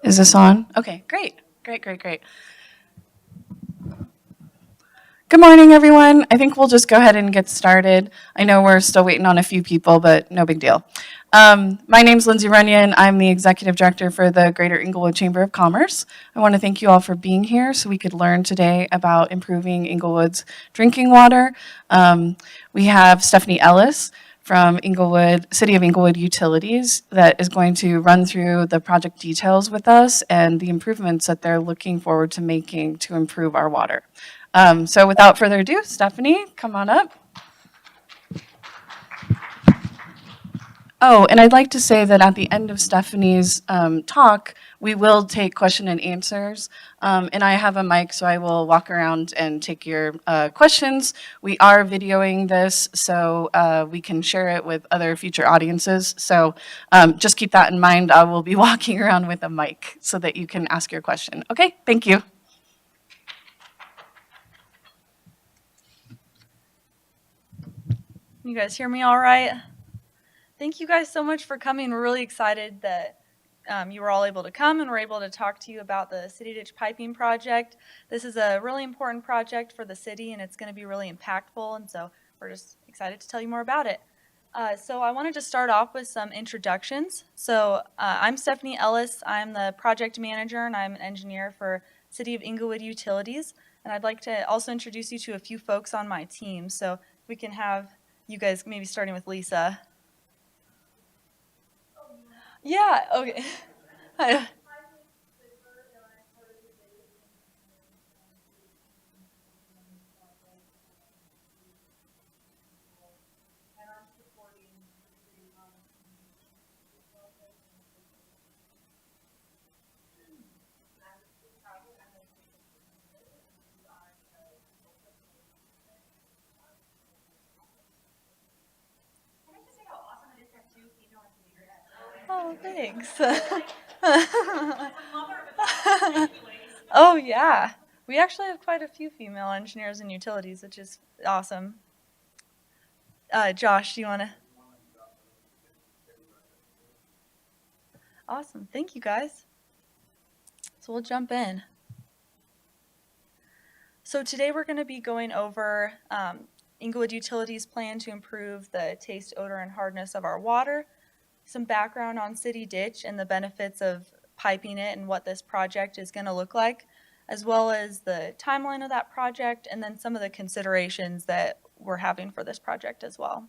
Is this on? Okay, great. Great. Good morning, everyone. I think we'll just go ahead and get started. I know we're still waiting on a few people, but no big deal. My name's Lindsay Runyon. I'm the Executive Director for the Greater Englewood Chamber of Commerce. I want to thank you all for being here so we could learn today about improving Englewood's drinking water. We have Stephanie Ellis from Englewood, City of Englewood Utilities that is going to run through the project details with us and the improvements that they're looking forward to making to improve our water. So without further ado, Stephanie, come on up. Oh, and I'd like to say that at the end of Stephanie's talk, we will take question and answers. And I have a mic, so I will walk around and take your questions. We are videoing this, so we can share it with other future audiences. So just keep that in mind. I will be walking around with a mic so that you can ask your question. Okay, thank you. You guys hear me all right? Thank you guys so much for coming. We're really excited that you were all able to come and we're able to talk to you about the City Ditch Piping Project. This is a really important project for the city and it's going to be really impactful, and so we're just excited to tell you more about it. So I wanted to start off with some introductions. So I'm Stephanie Ellis. I'm the project manager and I'm an engineer for City of Englewood Utilities. And I'd like to also introduce you to a few folks on my team. So we can have you guys maybe starting with Lisa. Yeah, okay. Oh, thanks. Oh, yeah. We actually have quite a few female engineers in utilities, which is awesome. Josh, do you want to? Awesome. Thank you, guys. So we'll jump in. So today we're going to be going over Englewood Utilities' plan to improve the taste, odor, and hardness of our water, some background on City Ditch and the benefits of piping it and what this project is going to look like, as well as the timeline of that project, and then some of the considerations that we're having for this project as well.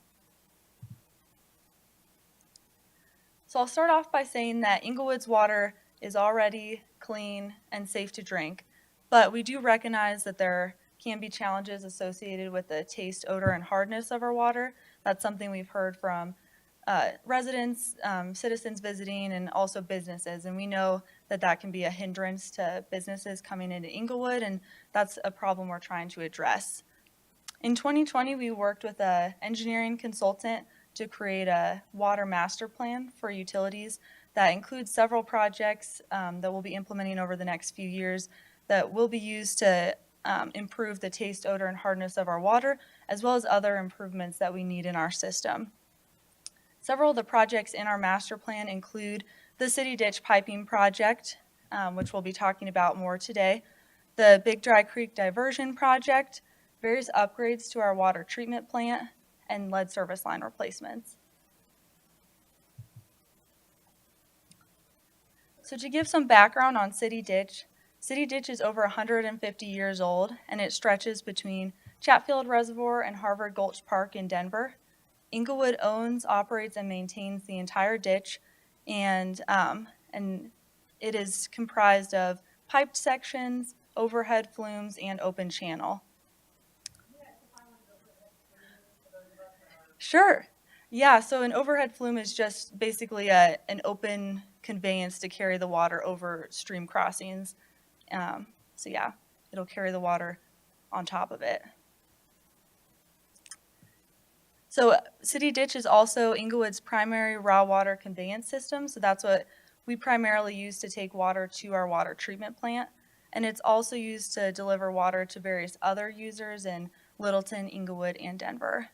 So I'll start off by saying that Englewood's water is already clean and safe to drink, but we do recognize that there can be challenges associated with the taste, odor, and hardness of our water. That's something we've heard from residents, citizens visiting, and also businesses. And we know that that can be a hindrance to businesses coming into Englewood, and that's a problem we're trying to address. In 2020, we worked with an engineering consultant to create a water master plan for utilities that includes several projects that we'll be implementing over the next few years that will be used to improve the taste, odor, and hardness of our water, as well as other improvements that we need in our system. Several of the projects in our master plan include the City Ditch Piping Project, which we'll be talking about more today, the Big Dry Creek Diversion Project, various upgrades to our water treatment plant, and lead service line replacements. So to give some background on City Ditch is over 150 years old, and it stretches between Chatfield Reservoir and Harvard Gulch Park in Denver. Englewood owns, operates, and maintains the entire ditch, and it is comprised of piped sections, overhead flumes, and open channel. Sure. Yeah, so an overhead flume is just basically an open conveyance to carry the water over stream crossings. So yeah, it'll carry the water on top of it. So City Ditch is also Englewood's primary raw water conveyance system. So that's what we primarily use to take water to our water treatment plant. And it's also used to deliver water to various other users in Littleton, Englewood, and Denver.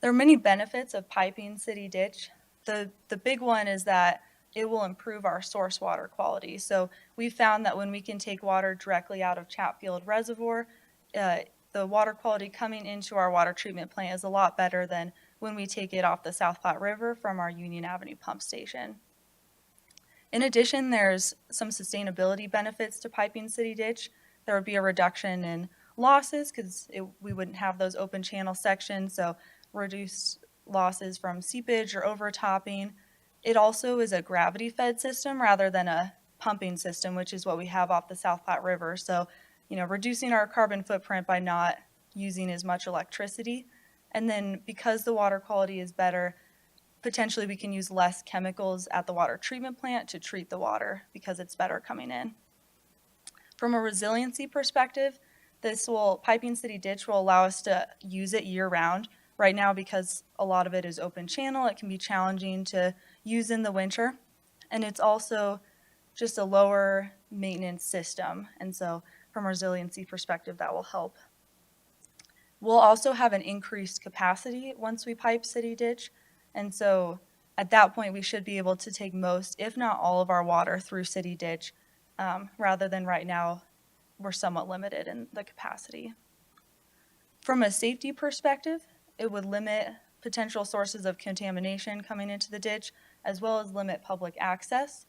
There are many benefits of piping City Ditch. The big one is that it will improve our source water quality. So we found that when we can take water directly out of Chatfield Reservoir, the water quality coming into our water treatment plant is a lot better than when we take it off the South Platte River from our Union Avenue pump station. In addition, there's some sustainability benefits to piping City Ditch. There would be a reduction in losses because we wouldn't have those open channel sections, so reduced losses from seepage or overtopping. It also is a gravity-fed system rather than a pumping system, which is what we have off the South Platte River. So, reducing our carbon footprint by not using as much electricity. And then because the water quality is better, potentially we can use less chemicals at the water treatment plant to treat the water because it's better coming in. From a resiliency perspective, piping City Ditch will allow us to use it year round. Right now, because a lot of it is open channel, it can be challenging to use in the winter. And it's also just a lower maintenance system. And so from a resiliency perspective, that will help. We'll also have an increased capacity once we pipe City Ditch. And so at that point, we should be able to take most, if not all of our water through City Ditch, rather than right now, we're somewhat limited in the capacity. From a safety perspective, it would limit potential sources of contamination coming into the ditch, as well as limit public access.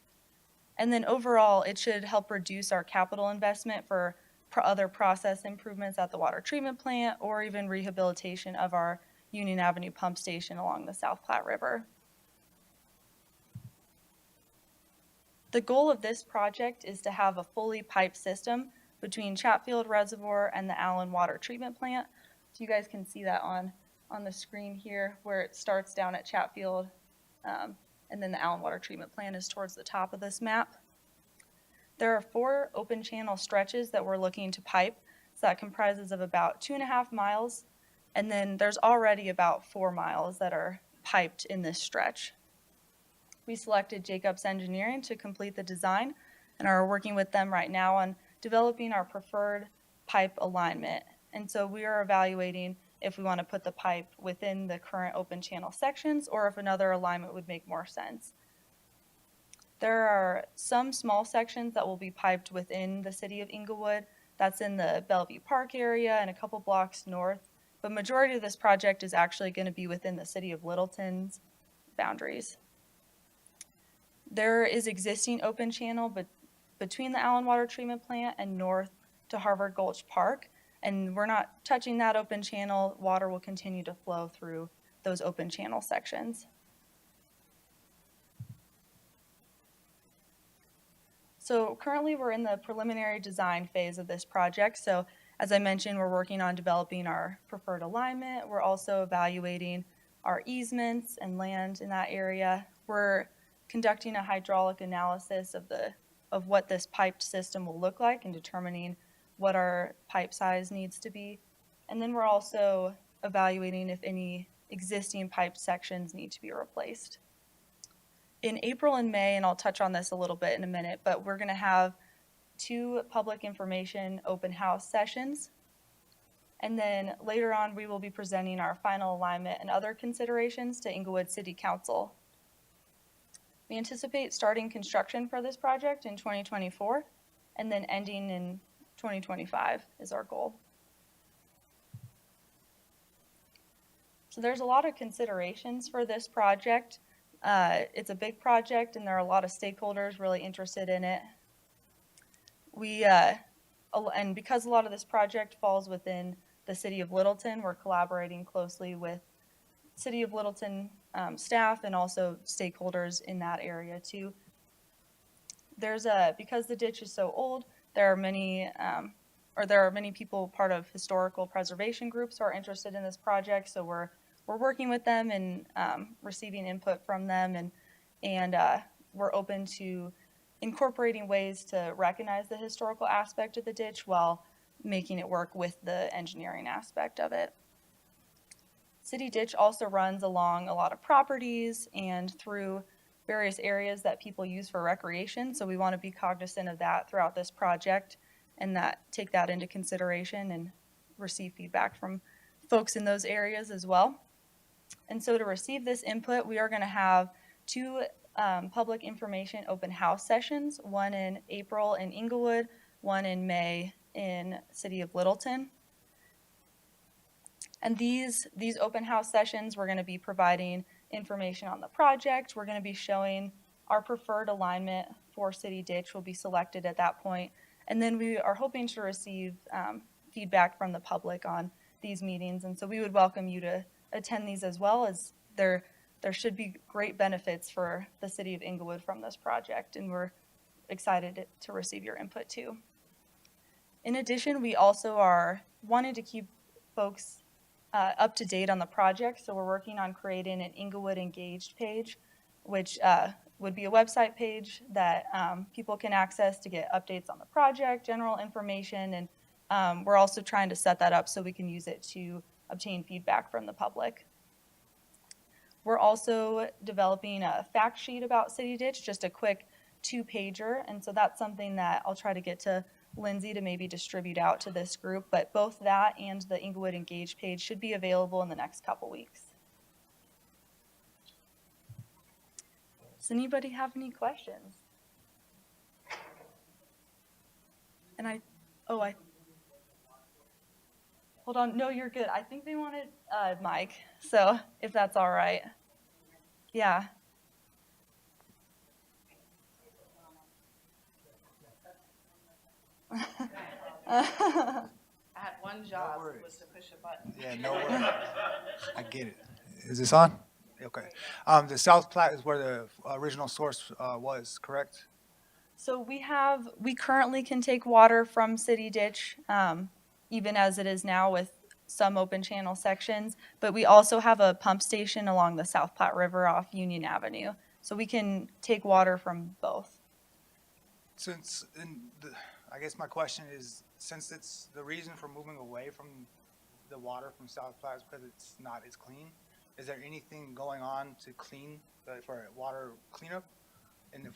And then overall, it should help reduce our capital investment for other process improvements at the water treatment plant or even rehabilitation of our Union Avenue pump station along the South Platte River. The goal of this project is to have a fully piped system between Chatfield Reservoir and the Allen Water Treatment Plant. So you guys can see that on the screen here where it starts down at Chatfield and then the Allen Water Treatment Plant is towards the top of this map. There are 4 open channel stretches that we're looking to pipe. So that comprises of about 2.5 miles. And then there's already about 4 miles that are piped in this stretch. We selected Jacobs Engineering to complete the design and are working with them right now on developing our preferred pipe alignment. And so we are evaluating if we want to put the pipe within the current open channel sections or if another alignment would make more sense. There are some small sections that will be piped within the City of Englewood. That's in the Bellevue Park area and a couple blocks north. But majority of this project is actually going to be within the City of Littleton's boundaries. There is existing open channel between the Allen Water Treatment Plant and north to Harvard Gulch Park. And we're not touching that open channel. Water will continue to flow through those open channel sections. So currently we're in the preliminary design phase of this project. So as I mentioned, we're working on developing our preferred alignment. We're also evaluating our easements and land in that area. We're conducting a hydraulic analysis of what this piped system will look like and determining what our pipe size needs to be. And then we're also evaluating if any existing pipe sections need to be replaced. In April and May, and I'll touch on this a little bit in a minute, but we're going to have 2 public information open house sessions. And then later on, we will be presenting our final alignment and other considerations to Englewood City Council. We anticipate starting construction for this project in 2024 and then ending in 2025 is our goal. So there's a lot of considerations for this project. It's a big project and there are a lot of stakeholders really interested in it. And because a lot of this project falls within the City of Littleton, we're collaborating closely with City of Littleton staff and also stakeholders in that area too. Because the ditch is so old, there are many people part of historical preservation groups who are interested in this project. So we're working with them and receiving input from them, and we're open to incorporating ways to recognize the historical aspect of the ditch while making it work with the engineering aspect of it. City Ditch also runs along a lot of properties and through various areas that people use for recreation. So we want to be cognizant of that throughout this project and take that into consideration and receive feedback from folks in those areas as well. And so to receive this input, we are going to have two public information open house sessions, one in April in Englewood, one in May in City of Littleton. And these open house sessions, we're going to be providing information on the project. We're going to be showing our preferred alignment for City Ditch will be selected at that point. And then we are hoping to receive feedback from the public on these meetings. And so we would welcome you to attend these as well, as there should be great benefits for the City of Englewood from this project. And we're excited to receive your input too. In addition, we also are wanting to keep folks up to date on the project, so we're working on creating an Englewood Engaged page, which would be a website page that people can access to get updates on the project, general information, and we're also trying to set that up so we can use it to obtain feedback from the public. We're also developing a fact sheet about City Ditch, just a quick 2-pager, and so that's something that I'll try to get to Lindsay to maybe distribute out to this group, but both that and the Englewood Engage page should be available in the next couple weeks. Does anybody have any questions? And hold on, no, you're good. I think they wanted Mike, so if that's all right. Yeah. I had one job, was to push a button. Yeah, no worries. I get it. Is this on? Okay. The South Platte is where the original source was, correct? So we currently can take water from City Ditch, even as it is now with some open channel sections, but we also have a pump station along the South Platte River off Union Avenue. So we can take water from both. I guess my question is, since it's the reason for moving away from the water from South Platte is because it's not as clean, is there anything going on to clean for water cleanup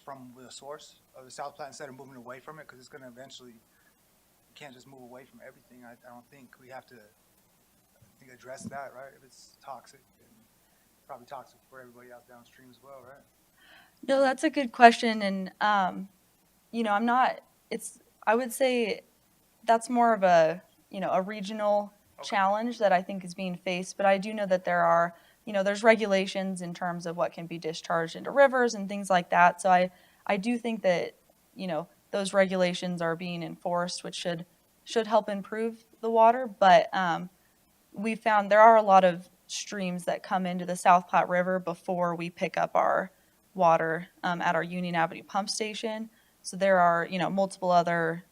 from the source of the South Platte instead of moving away from it? Because it's going to eventually, you can't just move away from everything. I don't think we have to address that, right? If it's toxic, and probably toxic for everybody out downstream as well, right? No, that's a good question, and I would say that's more of a regional challenge that I think is being faced, but I do know that there's regulations in terms of what can be discharged into rivers and things like that. So I do think that, those regulations are being enforced, which should help improve the water. But we found there are a lot of streams that come into the South Platte River before we pick up our water at our Union Avenue pump station. So there are, multiple other,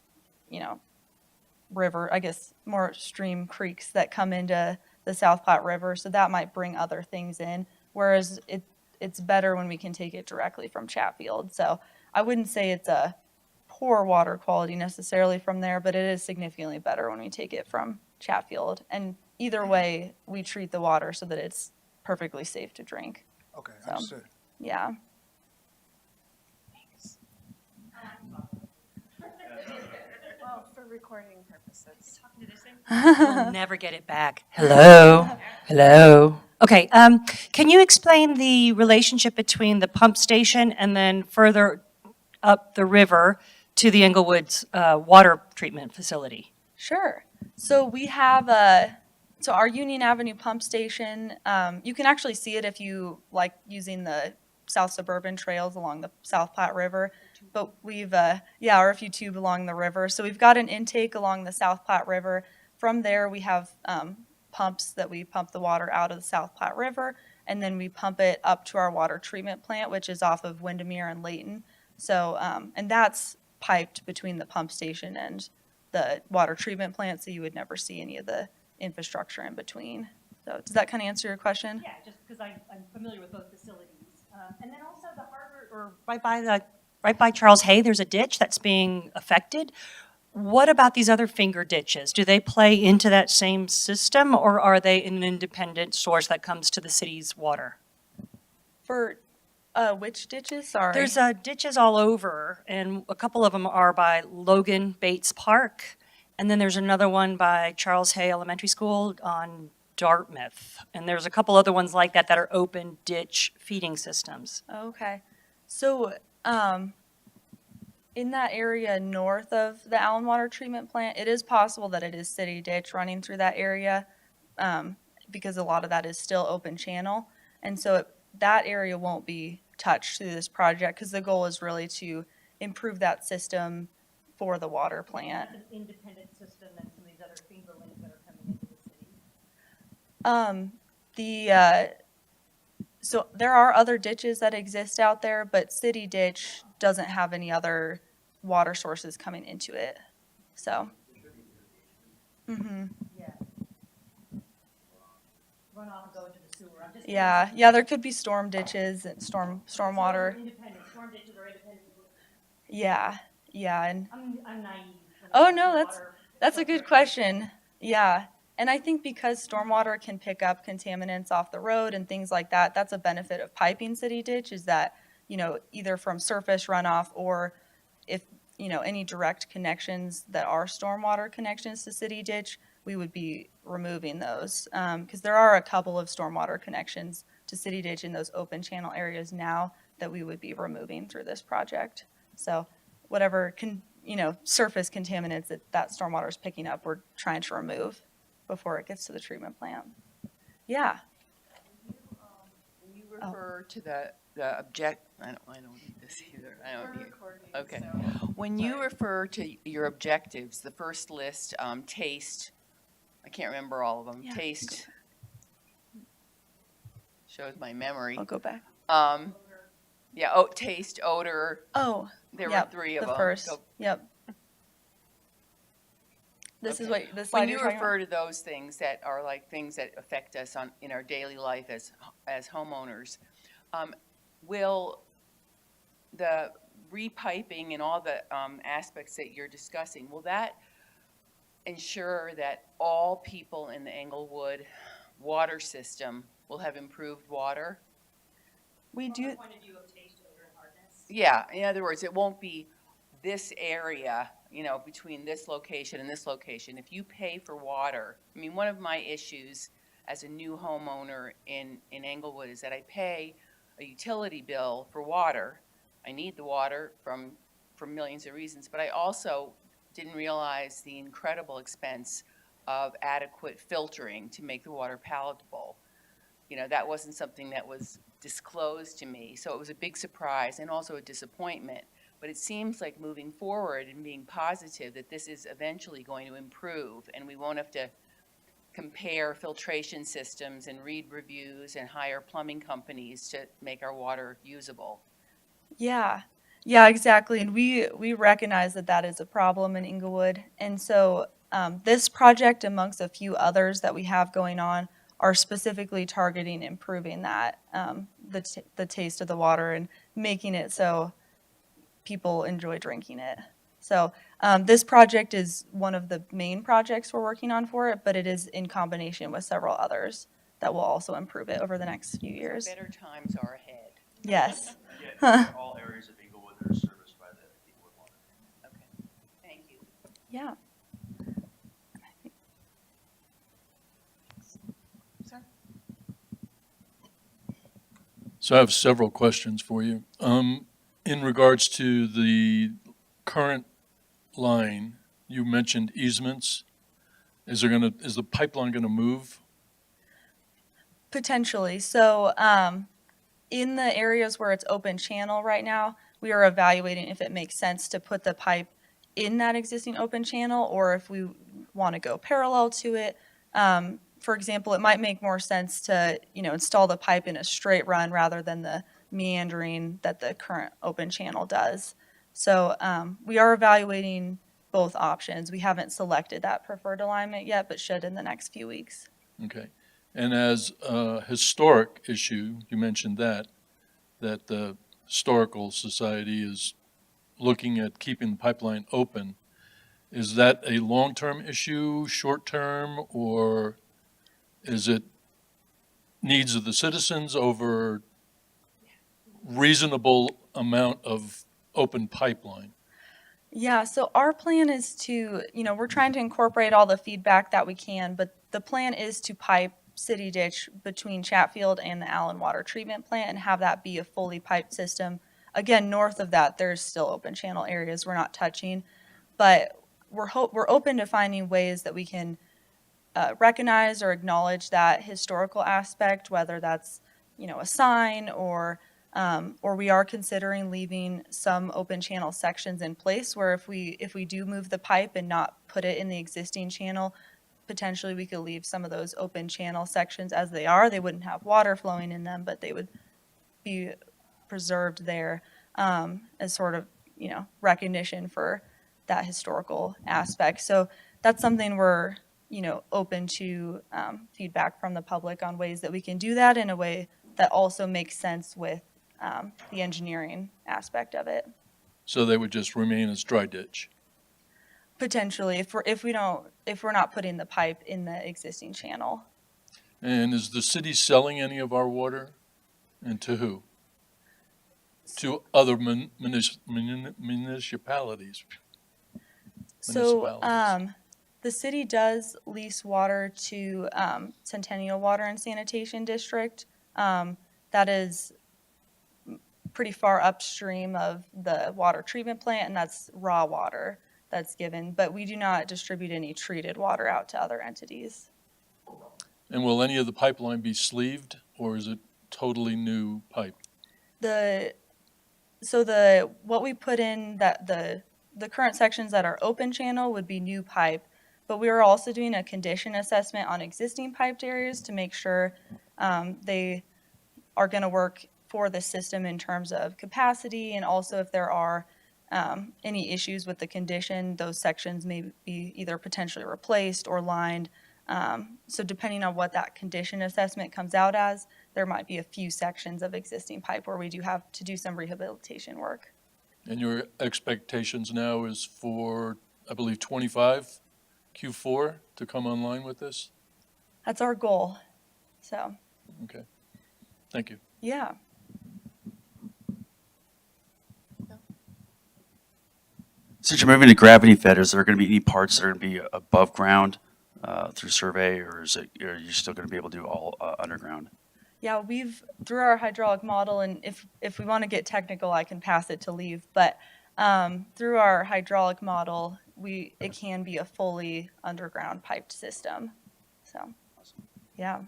river, I guess more stream creeks that come into the South Platte River. So that might bring other things in, whereas it's better when we can take it directly from Chatfield. So I wouldn't say it's a poor water quality necessarily from there, but it is significantly better when we take it from Chatfield. And either way, we treat the water so that it's perfectly safe to drink. Okay, So, understood. Yeah. Well, for recording purposes. We'll never get it back. Hello? Hello? Okay, can you explain the relationship between the pump station and then further up the river to the Englewood's water treatment facility? Sure. So we have our Union Avenue pump station. You can actually see it if you like using the South Suburban trails along the South Platte River. But we've, or if you tube along the river. So we've got an intake along the South Platte River. From there, we have pumps that we pump the water out of the South Platte River, and then we pump it up to our water treatment plant, which is off of Windermere and Layton. So, and that's piped between the pump station and the water treatment plant, so you would never see any of the infrastructure in between. So does that kind of answer your question? Yeah, just because I'm familiar with both facilities. And then also the harbor, or right by Charles Hay, there's a ditch that's being affected. What about these other finger ditches? Do they play into that same system, or are they an independent source that comes to the city's water? For which ditches? Sorry. There's ditches all over, and a couple of them are by Logan Bates Park, and then there's another one by Charles Hay Elementary School on Dartmouth, and there's a couple other ones like that that are open ditch feeding systems. Okay. So, in that area north of the Allen Water Treatment Plant, it is possible that it is city ditch running through that area, because a lot of that is still open channel. And so that area won't be touched through this project, because the goal is really to improve that system for the water plant. That's an independent system than some of these other fingerlings that are coming into the city. So there are other ditches that exist out there, but city ditch doesn't have any other water sources coming into it. So. Mhm. Yeah. Runoff and go into the sewer. I'm just. Yeah, there could be storm ditches and stormwater. Independent, storm ditches are independent. Yeah, and I'm naive. when it oh comes no, to that's water that's a good filtration. question. Yeah, and I think because stormwater can pick up contaminants off the road and things like that, that's a benefit of piping city ditch, is that, either from surface runoff, or if, any direct connections that are stormwater connections to city ditch, we would be removing those. Because there are a couple of stormwater connections to city ditch in those open channel areas now that we would be removing through this project. So whatever surface contaminants that stormwater is picking up, we're trying to remove before it gets to the treatment plant. Yeah. When you refer to the object, I don't need this either. I don't need. Okay. When you refer to your objectives, the first list, taste, I can't remember all of them. Yeah. Taste shows my memory. I'll go back. Yeah, taste, odor, Oh, there yep, were three of the them. first. So Yep. This is Okay. what the slide when you're you talking refer to those things that are like things that affect us in our daily life as homeowners, will the repiping and all the aspects that you're discussing, will that ensure that all people in the Englewood water system will have improved water? We From the do. point of view of taste, odor, and hardness. Yeah, in other words, it won't be this area, between this location and this location. If you pay for water, I mean, one of my issues as a new homeowner in Englewood is that I pay a utility bill for water. I need the water for millions of reasons, but I also didn't realize the incredible expense of adequate filtering to make the water palatable. That wasn't something that was disclosed to me, so it was a big surprise and also a disappointment. But it seems like moving forward and being positive that this is eventually going to improve, and we won't have to compare filtration systems and read reviews and hire plumbing companies to make our water usable. Yeah, exactly. And we recognize that is a problem in Englewood. And so this project, amongst a few others that we have going on, are specifically targeting improving that, the taste of the water and making it so people enjoy drinking it. So this project is one of the main projects we're working on for it, but it is in combination with several others that will also improve it over the next few years. So better times are ahead. Yes. Yeah, all areas of Englewood that are serviced by the Englewood water. Okay, thank you. Yeah. So I have several questions for you. In regards to the current line, you mentioned easements. Is the pipeline gonna move? Potentially. So in the areas where it's open channel right now, we are evaluating if it makes sense to put the pipe in that existing open channel, or if we want to go parallel to it. For example, it might make more sense to, install the pipe in a straight run rather than the meandering that the current open channel does. So we are evaluating both options. We haven't selected that preferred alignment yet, but should in the next few weeks. Okay. And as a historic issue, you mentioned that the Historical Society is looking at keeping the pipeline open. Is that a long-term issue, short-term, or is it needs of the citizens over reasonable amount of open pipeline? Yeah, so our plan is to, we're trying to incorporate all the feedback that we can, but the plan is to pipe city ditch between Chatfield and the Allen Water Treatment Plant and have that be a fully piped system. Again, north of that, there's still open channel areas we're not touching, but we're open to finding ways that we can recognize or acknowledge that historical aspect, whether that's, a sign or we are considering leaving some open channel sections in place where if we do move the pipe and not put it in the existing channel, potentially we could leave some of those open channel sections as they are. They wouldn't have water flowing in them, but they would be preserved there as sort of, recognition for that historical aspect. So that's something we're, open to feedback from the public on ways that we can do that in a way that also makes sense with the engineering aspect of it. So they would just remain as dry ditch? Potentially, if we're not putting the pipe in the existing channel. And is the city selling any of our water? And to who? To other municipalities? So the city does lease water to Centennial Water and Sanitation District. That is pretty far upstream of the water treatment plant, and that's raw water that's given. But we do not distribute any treated water out to other entities. And will any of the pipeline be sleeved, or is it totally new pipe? What we put in that the current sections that are open channel would be new pipe, but we are also doing a condition assessment on existing piped areas to make sure they are going to work for the system in terms of capacity, and also if there are any issues with the condition, those sections may be either potentially replaced or lined. So depending on what that condition assessment comes out as, there might be a few sections of existing pipe where we do have to do some rehabilitation work. And your expectations now is for, I believe, 25 Q4 to come online with this? That's our goal. So, Okay. Thank you. yeah. Since you're moving to gravity fed, is there going to be any parts that are going to be above ground through survey, or are you still going to be able to do all underground? Yeah, through our hydraulic model, and if we want to get technical, I can pass it to Leave, but through our hydraulic model, it can be a fully underground piped system. So, yeah.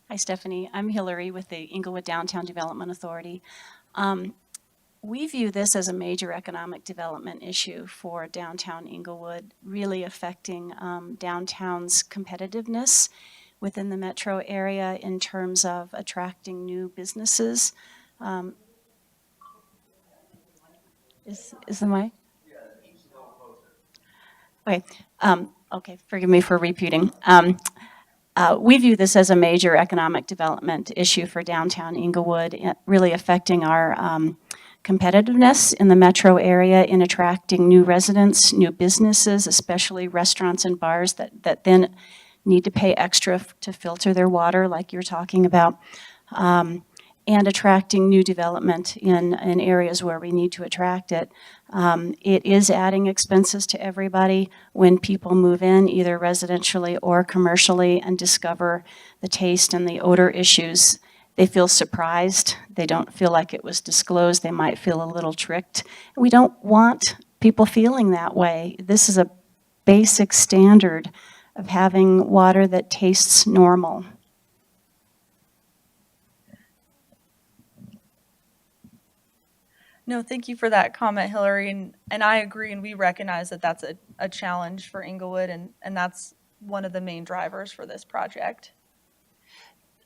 Hi, Stephanie. I'm Hillary with the Englewood Downtown Development Authority. We view this as a major economic development issue for downtown Englewood, really affecting downtown's competitiveness within the metro area in terms of attracting new businesses. Is the mic? Okay. Okay, forgive me for repeating. We view this as a major economic development issue for downtown Englewood, really affecting our competitiveness in the metro area in attracting new residents, new businesses, especially restaurants and bars that then need to pay extra to filter their water, like you're talking about, and attracting new development in areas where we need to attract it. It is adding expenses to everybody when people move in, either residentially or commercially, and discover the taste and the odor issues. They feel surprised. They don't feel like it was disclosed. They might feel a little tricked. We don't want people feeling that way. This is a basic standard of having water that tastes normal. No, thank you for that comment, Hillary, and I agree, and we recognize that that's a challenge for Englewood, and that's one of the main drivers for this project.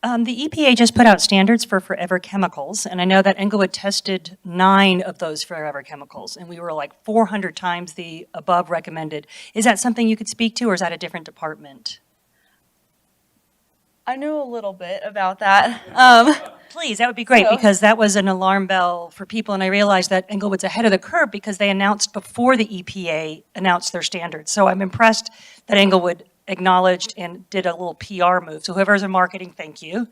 The EPA just put out standards for forever chemicals, and I know that Englewood tested 9 of those forever chemicals, and we were like 400 times the above recommended. Is that something you could speak to, or is that a different department? I know a little bit about that. Please, that would be great, because that was an alarm bell for people, and I realized that Englewood's ahead of the curve because they announced before the EPA announced their standards. So I'm impressed that Englewood acknowledged and did a little PR move. So whoever's in marketing, thank you.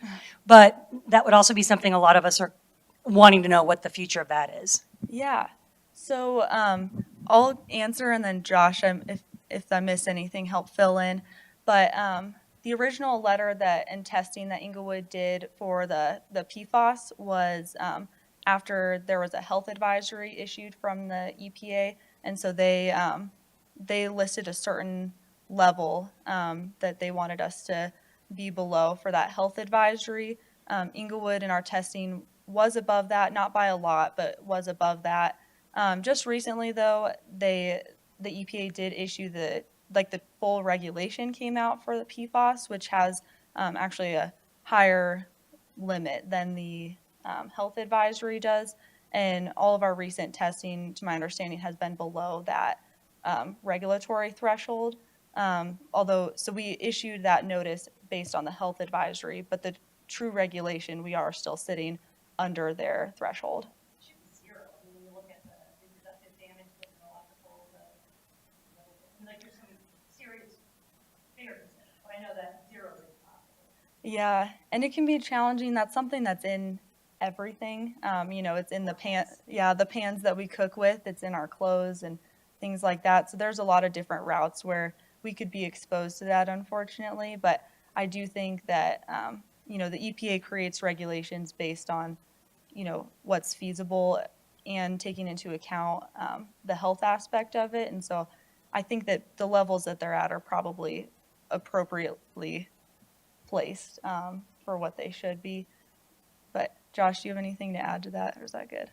But that would also be something a lot of us are wanting to know what the future of that is. Yeah. So I'll answer, and then Josh, if I miss anything, help fill in. But the original letter and testing that Englewood did for the PFAS was after there was a health advisory issued from the EPA, and so they listed a certain level that they wanted us to be below for that health advisory. Englewood in our testing was above that, not by a lot, but was above that. Just recently, though, the EPA did issue the full regulation came out for the PFAS, which has actually a higher limit than the health advisory does. And all of our recent testing, to my understanding, has been below that regulatory threshold. So we issued that notice based on the health advisory, but the true regulation, we are still sitting under their threshold. Should be zero. I mean, when you look at the reproductive damage, the neurological, like there's some serious figures, but I know that zero is possible. Yeah, and it can be challenging. That's something that's in everything. It's in the the pans that we cook with. It's in our clothes and things like that. So there's a lot of different routes where we could be exposed to that, unfortunately. But I do think that, the EPA creates regulations based on, what's feasible and taking into account the health aspect of it. And so I think that the levels that they're at are probably appropriately placed for what they should be. But Josh, do you have anything to add to that, or is that good?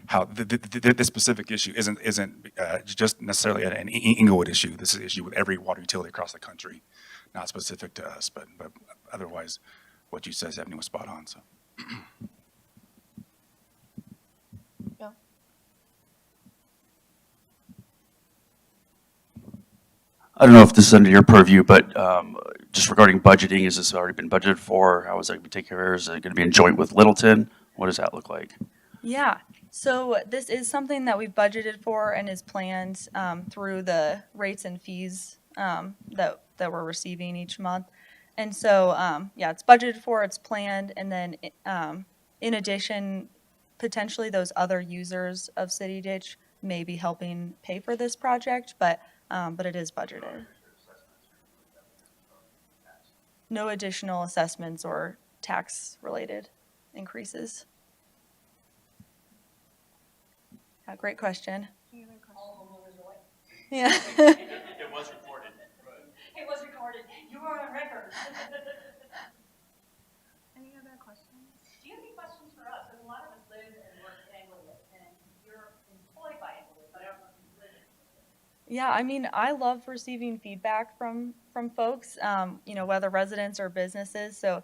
How this specific issue isn't just necessarily an Englewood issue. This is an issue with every water utility across the country, not specific to us, but otherwise, what you said, Stephanie, was spot on. So. Yeah. I don't know if this is under your purview, but just regarding budgeting, has this already been budgeted for? How is that going to be taken care of? Is it going to be in joint with Littleton? What does that look like? Yeah, so this is something that we've budgeted for and is planned through the rates and fees that we're receiving each month. And so, it's budgeted for, it's planned, and then in addition, potentially those other users of City Ditch may be helping pay for this project, but it is budgeted. No additional assessments or tax-related increases. Great question. Yeah. It was recorded. It was recorded. You were on record. Any other questions? Do you have any questions for us? Because a lot of us live and work in Englewood, and you're employed by Englewood, but I don't know if you live in Englewood. Yeah, I mean, I love receiving feedback from folks, whether residents or businesses. So,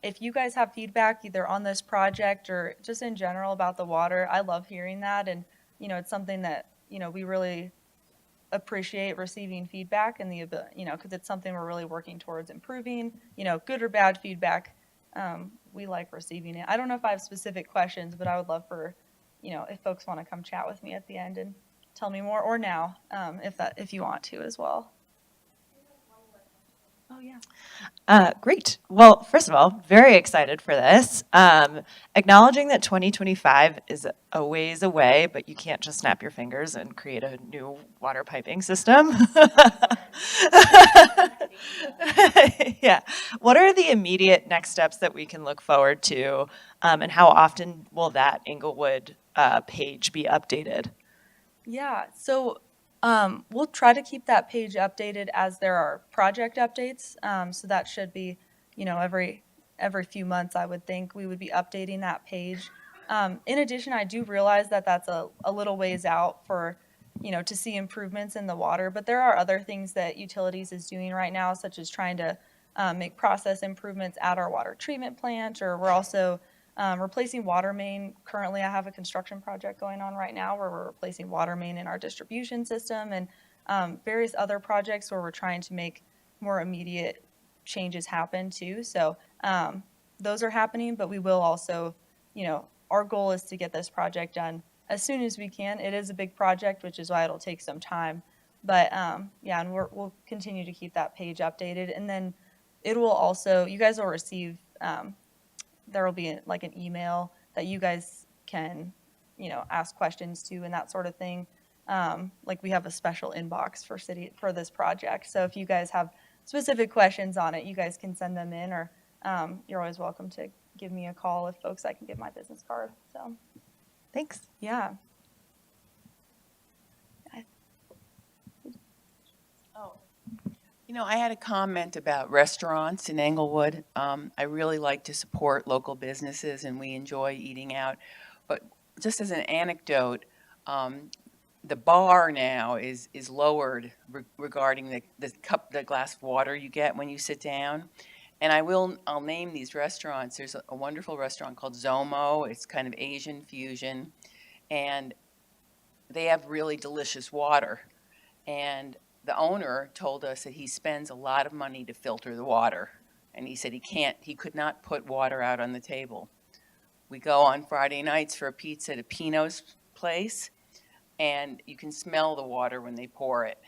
if you guys have feedback either on this project or just in general about the water, I love hearing that. And, it's something that, we really appreciate receiving feedback and because it's something we're really working towards improving, good or bad feedback. We like receiving it. I don't know if I have specific questions, but I would love for, if folks want to come chat with me at the end and tell me more, or now, if you want to as well. Oh, yeah. Great. Well, first of all, very excited for this. Acknowledging that 2025 is a ways away, but you can't just snap your fingers and create a new water piping system. Yeah. What are the immediate next steps that we can look forward to, and how often will that Englewood page be updated? Yeah, so we'll try to keep that page updated as there are project updates. So that should be, every few months, I would think we would be updating that page. In addition, I do realize that that's a little ways out for, to see improvements in the water, but there are other things that utilities is doing right now, such as trying to make process improvements at our water treatment plant, or we're also replacing water main. Currently, I have a construction project going on right now where we're replacing water main in our distribution system, and various other projects where we're trying to make more immediate changes happen too. So those are happening, but we will also, our goal is to get this project done as soon as we can. It is a big project, which is why it'll take some time. But and we'll continue to keep that page updated, and then it will also, you guys will receive there will be like an email that you guys can, ask questions to and that sort of thing. Like we have a special inbox for this project. So if you guys have specific questions on it, you guys can send them in, or you're always welcome to give me a call if folks I can give my business card. So Thanks. yeah. You know, I had a comment about restaurants in Englewood. I really like to support local businesses, and we enjoy eating out. But just as an anecdote, the bar now is lowered regarding the glass of water you get when you sit down. And I'll name these restaurants. There's a wonderful restaurant called Zomo. It's kind of Asian fusion, and they have really delicious water. And the owner told us that he spends a lot of money to filter the water. And he said he could not put water out on the table. We go on Friday nights for a pizza at a Pino's place, and you can smell the water when they pour it.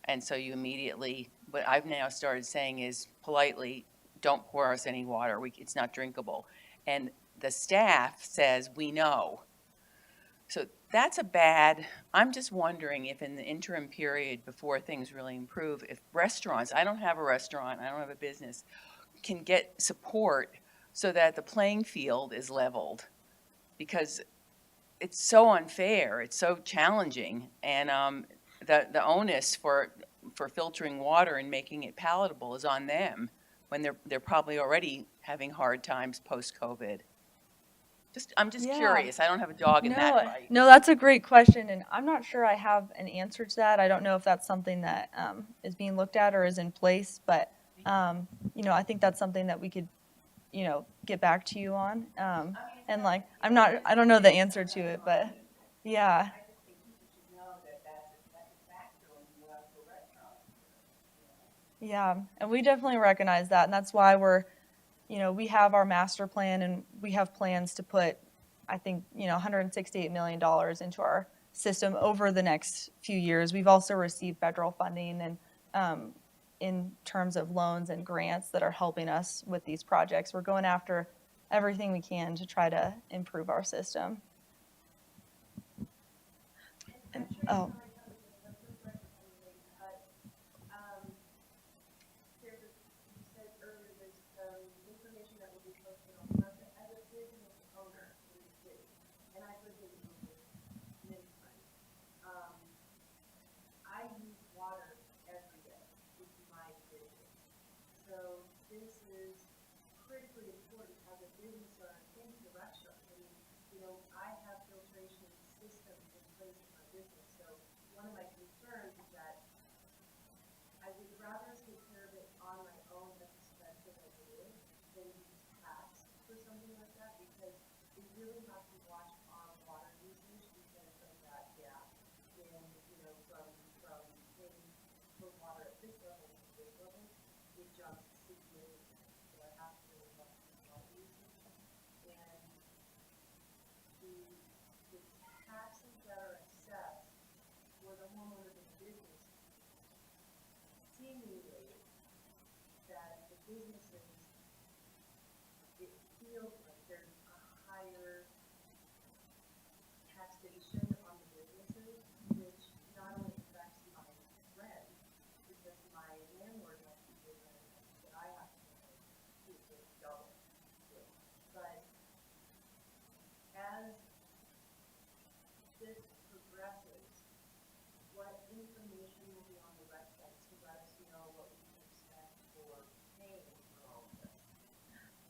And so you immediately, what I've now started saying is politely, don't pour us any water. It's not drinkable. And the staff says, we know. So that's I'm just wondering if in the interim period before things really improve, if restaurants, I don't have a restaurant, I don't have a business, can get support so that the playing field is leveled. Because it's so unfair, it's so challenging, and the onus for filtering water and making it palatable is on them when they're probably already having hard times post-COVID. I'm just Yeah. curious. I don't have a dog in that fight. No, that's a great question, and I'm not sure I have an answer to that. I don't know if that's something that is being looked at or is in place, but I think that's something that we could, get back to you on. And like, I don't know the answer to it, but yeah. Yeah, and we definitely recognize that, and that's why we have our master plan, and we have plans to put, I think, $168 million into our system over the next few years. We've also received federal funding and in terms of loans and grants that are helping us with these projects. We're going after everything we can to try to improve our system. Oh.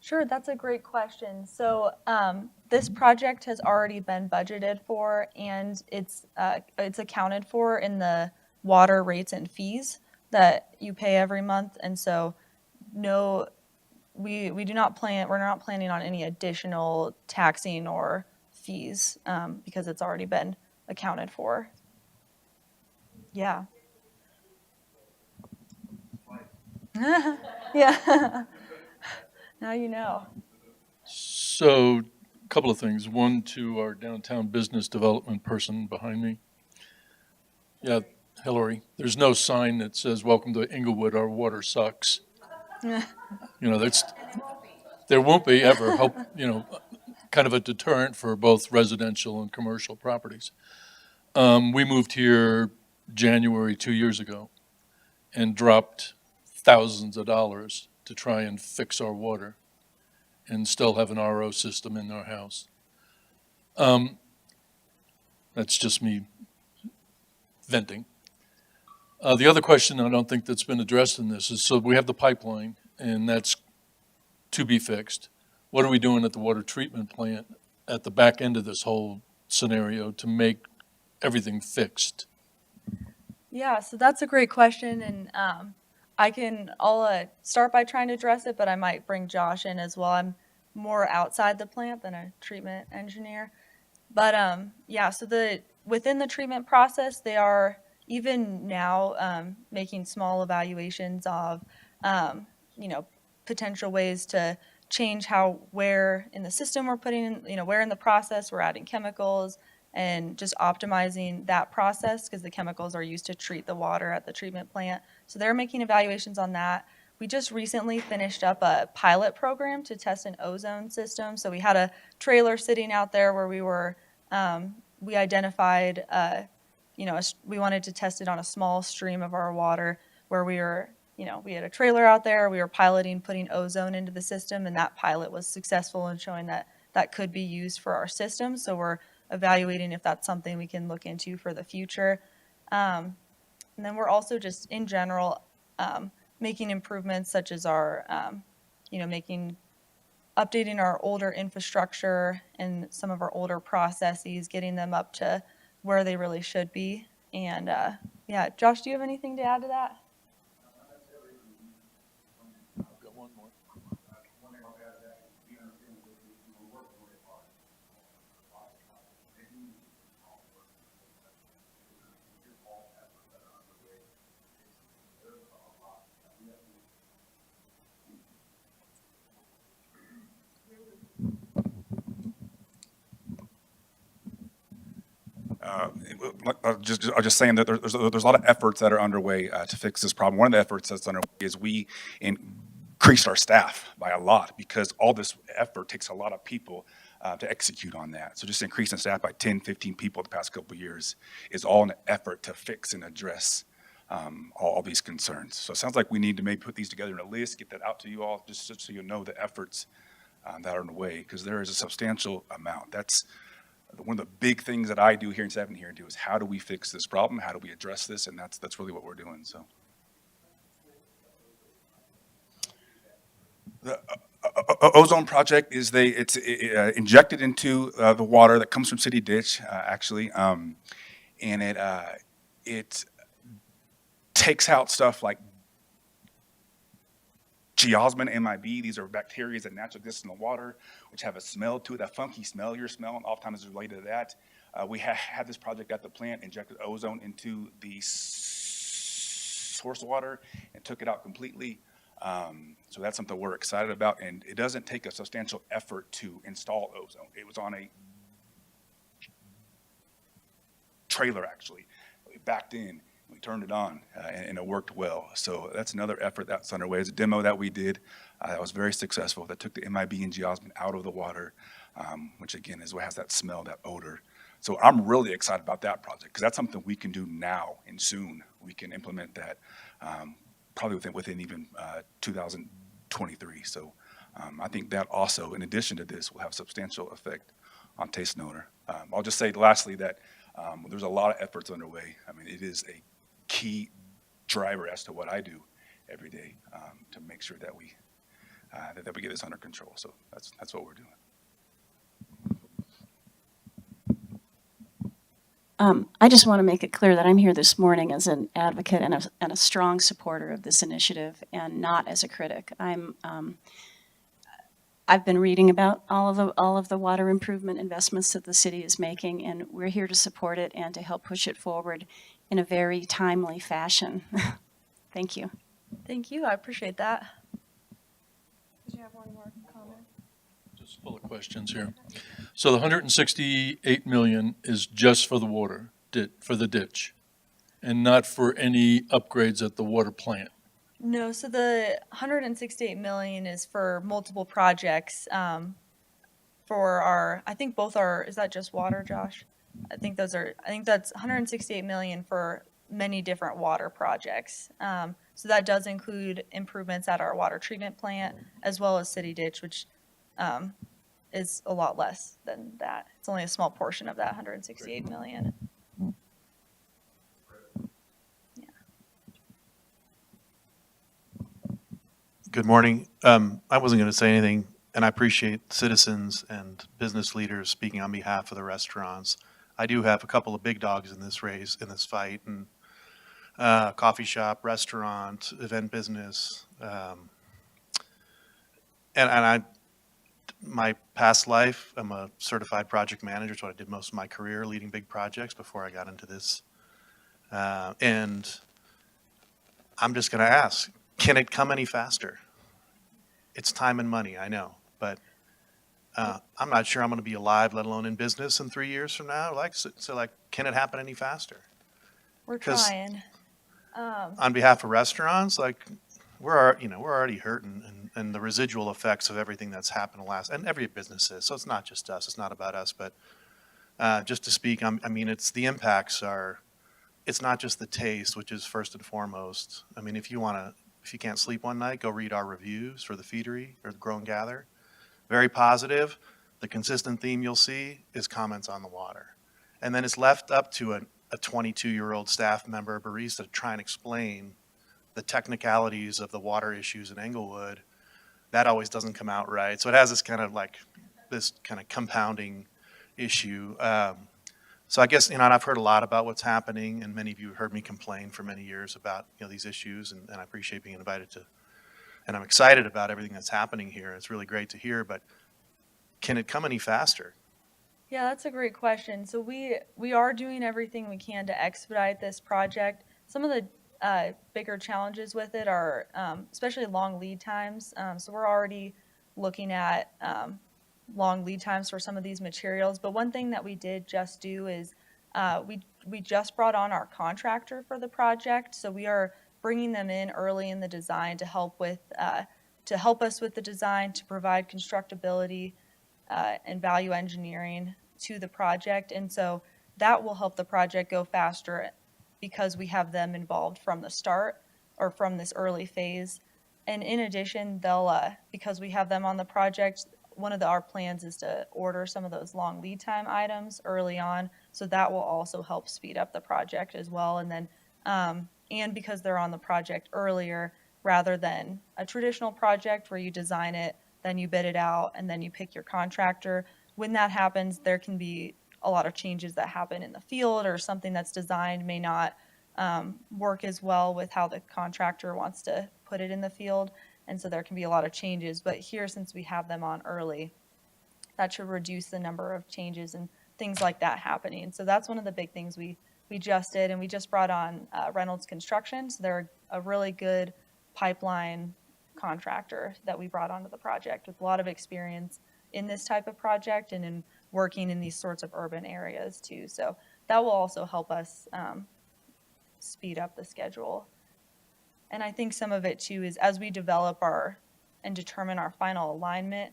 Sure, that's a great question. So this project has already been budgeted for, and it's accounted for in the water rates and fees that you pay every month. And so, no, we're not planning on any additional taxing or fees because it's already been accounted for. Yeah. Yeah. Now you know. So, a couple of things. One, to our downtown business development person behind me. Yeah, Hillary, there's no sign that says, welcome to Englewood, our water sucks. That's, there won't be ever, hope, kind of a deterrent for both residential and commercial properties. We moved here January 2 years ago and dropped thousands of dollars to try and fix our water and still have an RO system in our house. That's just me venting. The other question I don't think that's been addressed in this is, so we have the pipeline, and that's to be fixed. What are we doing at the water treatment plant at the back end of this whole scenario to make everything fixed? Yeah, so that's a great question, and I'll start by trying to address it, but I might bring Josh in as well. I'm more outside the plant than a treatment engineer. But yeah, so within the treatment process, they are even now making small evaluations of potential ways to change where in the system we're putting in, where in the process we're adding chemicals, and just optimizing that process because the chemicals are used to treat the water at the treatment plant. So they're making evaluations on that. We just recently finished up a pilot program to test an ozone system. So we had a trailer sitting out there where we identified, we wanted to test it on a small stream of our water where we had a trailer out there, we were piloting putting ozone into the system, and that pilot was successful in showing that that could be used for our system. So we're evaluating if that's something we can look into for the future. And then we're also just in general making improvements such as our, updating our older infrastructure and some of our older processes, getting them up to where they really should be. And yeah, Josh, do you have anything to add to that? I've got one more. I'm just saying that there's a lot of efforts that are underway to fix this problem. One of the efforts that's underway is we increased our staff by a lot because all this effort takes a lot of people to execute on that. So just increasing staff by 10, 15 people the past couple of years is all an effort to fix and address all these concerns. So it sounds like we need to maybe put these together in a list, get that out to you all, just so you know the efforts that are in the way, because there is a substantial amount. That's one of the big things that I do here in 7 here is how do we fix this problem? How do we address this? And that's really what we're doing. So the Ozone Project is it's injected into the water that comes from City Ditch, actually, and it takes out stuff like geosmin, MIB. These are bacteria that naturally exist in the water, which have a smell to it, that funky smell you're smelling. Oftentimes is related to that. We had this project at the plant, injected ozone into the source water and took it out completely. So that's something we're excited about, and it doesn't take a substantial effort to install ozone. It was on a trailer, actually. We backed in, we turned it on, and it worked well. So that's another effort that's underway. It's a demo that we did that was very successful, that took the MIB and geosmin out of the water, which again is what has that smell, that odor. So I'm really excited about that project because that's something we can do now and soon. We can implement that probably within even 2023. So I think that also, in addition to this, will have substantial effect on taste and odor. I'll just say lastly that there's a lot of efforts underway. I mean, it is a key driver as to what I do every day to make sure that we get this under control. So that's what we're doing. I just want to make it clear that I'm here this morning as an advocate and a strong supporter of this initiative, and not as a critic. I've been reading about all of the water improvement investments that the city is making, and we're here to support it and to help push it forward in a very timely fashion. Thank you. Thank you. I appreciate that. Did you have one more comment? Just full of questions here. So the 168 million is just for the water, for the ditch, and not for any upgrades at the water plant. No, so the 168 million is for multiple projects. For our, I think both are, is that just water, Josh? I think that's 168 million for many different water projects. So that does include improvements at our water treatment plant as well as city ditch, which is a lot less than that. It's only a small portion of that 168 million. Good morning. I wasn't going to say anything, and I appreciate citizens and business leaders speaking on behalf of the restaurants. I do have a couple of big dogs in this race, in this fight, and coffee shop, restaurant, event business, and my past life, I'm a certified project manager. It's what I did most of my career, leading big projects before I got into this. And I'm just going to ask, can it come any faster? It's time and money, I know, but I'm not sure I'm going to be alive, let alone in business in 3 years from now. So, can it happen any faster? We're 'Cause trying. On behalf of restaurants, we're already hurting, and the residual effects of everything that's happened and every business is. So it's not just us. It's not about us, but just to speak, it's the impacts are. It's not just the taste, which is first and foremost. I mean, if you can't sleep one night, go read our reviews for the feedery or the Grow and Gather. Very positive. The consistent theme you'll see is comments on the water. And then it's left up to a 22-year-old staff member, barista, to try and explain the technicalities of the water issues in Englewood. That always doesn't come out right. So it has this kind of compounding issue. So I guess, and I've heard a lot about what's happening, and many of you have heard me complain for many years about, these issues, and I appreciate being invited to, and I'm excited about everything that's happening here. It's really great to hear, but can it come any faster? Yeah, that's a great question. So we are doing everything we can to expedite this project. Some of the bigger challenges with it are especially long lead times. So we're already looking at long lead times for some of these materials. But one thing that we did just do is we just brought on our contractor for the project. So we are bringing them in early in the design to help us with the design, to provide constructability and value engineering to the project. And so that will help the project go faster because we have them involved from the start or from this early phase. And in addition, because we have them on the project, one of our plans is to order some of those long lead time items early on. So that will also help speed up the project as well. And then, and because they're on the project earlier, rather than a traditional project where you design it, then you bid it out, and then you pick your contractor. When that happens, there can be a lot of changes that happen in the field, or something that's designed may not work as well with how the contractor wants to put it in the field. And so there can be a lot of changes. But here, since we have them on early, that should reduce the number of changes and things like that happening. So that's one of the big things we just did. And we just brought on Reynolds Construction. So they're a really good pipeline contractor that we brought onto the project with a lot of experience in this type of project and in working in these sorts of urban areas too. So that will also help us speed up the schedule. And I think some of it too is as we develop and determine our final alignment,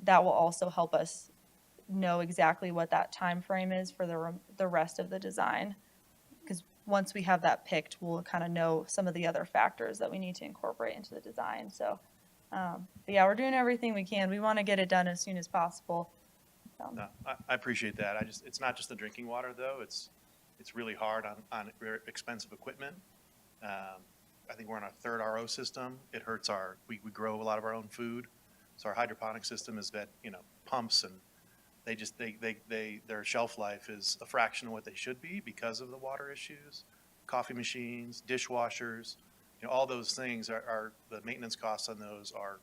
that will also help us know exactly what that time frame is for the rest of the design. Because once we have that picked, we'll kind of know some of the other factors that we need to incorporate into the design. So, but yeah, we're doing everything we can. We want to get it done as soon as possible. So. No, I appreciate that. It's not just the drinking water though. It's really hard on very expensive equipment. I think we're on our third RO system. It hurts we grow a lot of our own food. So our hydroponic system is that, pumps, and their shelf life is a fraction of what they should be because of the water issues. Coffee machines, dishwashers, all those things are the maintenance costs on those are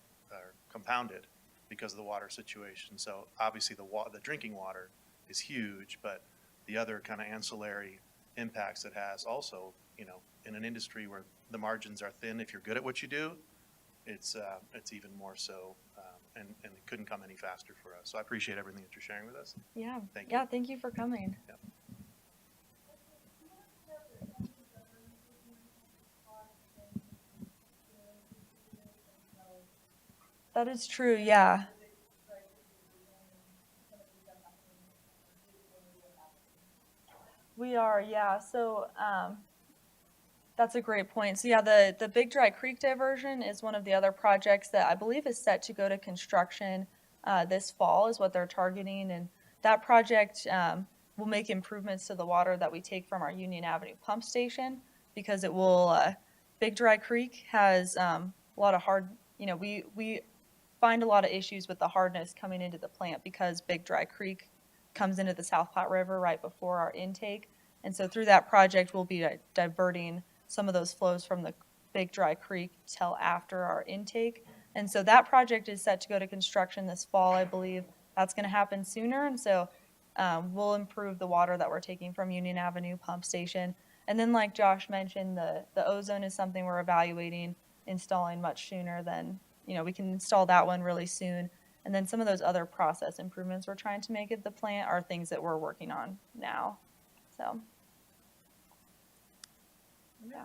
compounded because of the water situation. So obviously the drinking water is huge, but the other kind of ancillary impacts it has also, in an industry where the margins are thin, if you're good at what you do, it's even more so, and it couldn't come any faster for us. So I appreciate everything that you're sharing with us. Yeah. Thank you. Yeah. Thank you for coming. Yeah. That is true, yeah. We are, yeah. So that's a great point. So yeah, the Big Dry Creek diversion is one of the other projects that I believe is set to go to construction this fall is what they're targeting. And that project will make improvements to the water that we take from our Union Avenue pump station because it will, Big Dry Creek has a lot of we find a lot of issues with the hardness coming into the plant because Big Dry Creek comes into the South Platte River right before our intake. And so through that project, we'll be diverting some of those flows from the Big Dry Creek till after our intake. And so that project is set to go to construction this fall, I believe. That's going to happen sooner. And so we'll improve the water that we're taking from Union Avenue pump station. And then like Josh mentioned, the ozone is something we're evaluating installing much sooner than, we can install that one really soon. And then some of those other process improvements we're trying to make at the plant are things that we're working on now. So, yeah.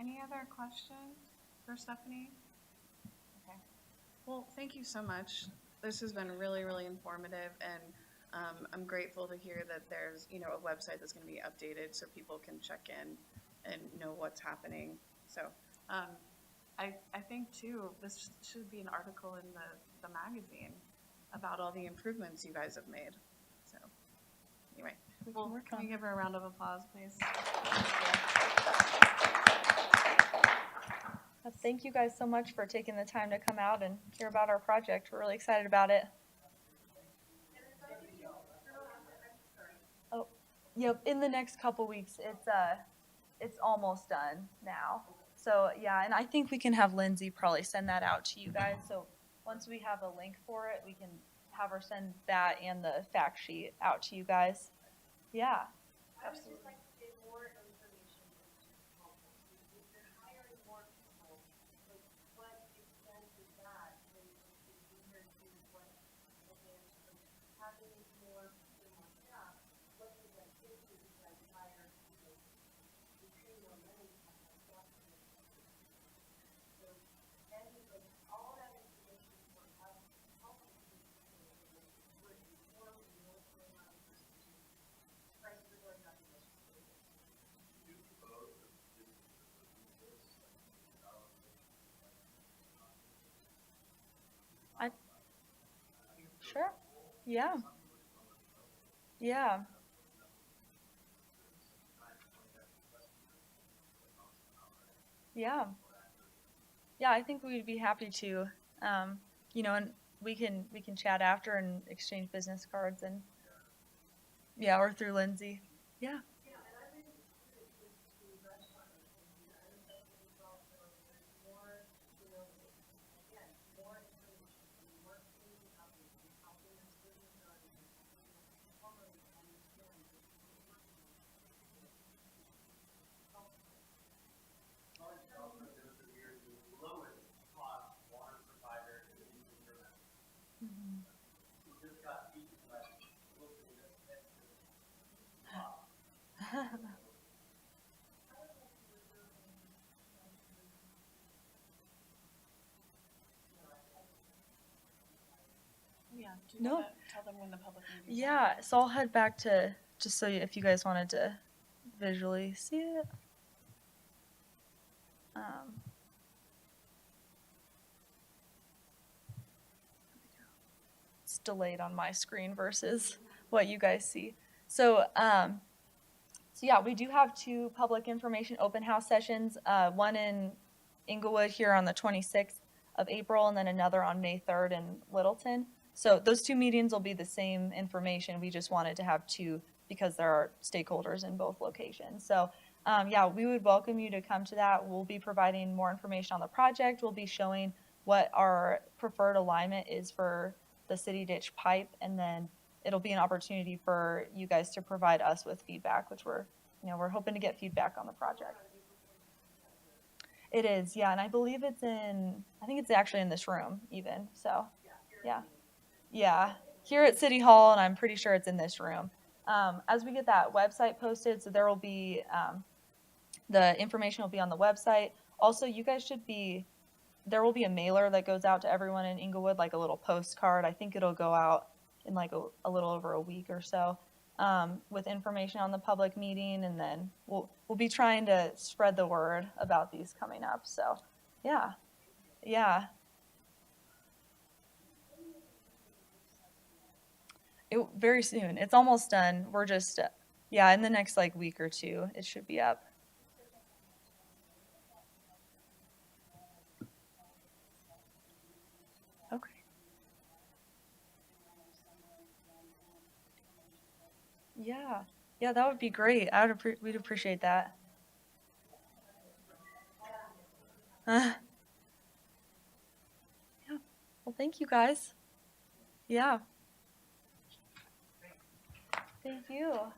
Any other questions for Stephanie? Okay. Well, thank you so much. This has been really, really informative, and I'm grateful to hear that there's, a website that's going to be updated so people can check in and know what's happening. So, I think too, this should be an article in the magazine about all the improvements you guys have made. So, anyway, can we give her a round of applause, please? Thank you guys so much for taking the time to come out and hear about our project. We're really excited about it. Oh, yep. In the next couple weeks, it's almost done now. So yeah, and I think we can have Lindsay probably send that out to you guys. So once we have a link for it, we can have her send that and the fact sheet out to you guys. Yeah, absolutely. Sure. Yeah. Yeah. Yeah. Yeah, I think we'd be happy to. And we can chat after and exchange business cards and yeah, or through Lindsay. Yeah. Yeah. Do you No. want to tell them when the public meeting is? Yeah, so I'll head back to just so if you guys wanted to visually see it. It's delayed on my screen versus what you guys see. So, yeah, we do have 2 public information open house sessions, one in Englewood here on the 26th of April, and then another on May 3rd in Littleton. So those 2 meetings will be the same information. We just wanted to have 2 because there are stakeholders in both locations. So yeah, we would welcome you to come to that. We'll be providing more information on the project. We'll be showing what our preferred alignment is for the city ditch pipe, and then it'll be an opportunity for you guys to provide us with feedback, which we're hoping to get feedback on the project. It is, yeah, and I believe I think it's actually in this room even, so, yeah. Yeah, here at City Hall, and I'm pretty sure it's in this room. As we get that website posted, so there will be, the information will be on the website. Also, you guys should be there will be a mailer that goes out to everyone in Englewood, like a little postcard. I think it'll go out in like a little over a week or so, with information on the public meeting, and then we'll be trying to spread the word about these coming up. So, yeah, yeah. Very soon. It's almost done. We're just, yeah, in the next like week or two, it should be up. Okay. Yeah, yeah, that would be great. We'd appreciate that. Yeah. Well, thank you guys. Yeah. Thank you.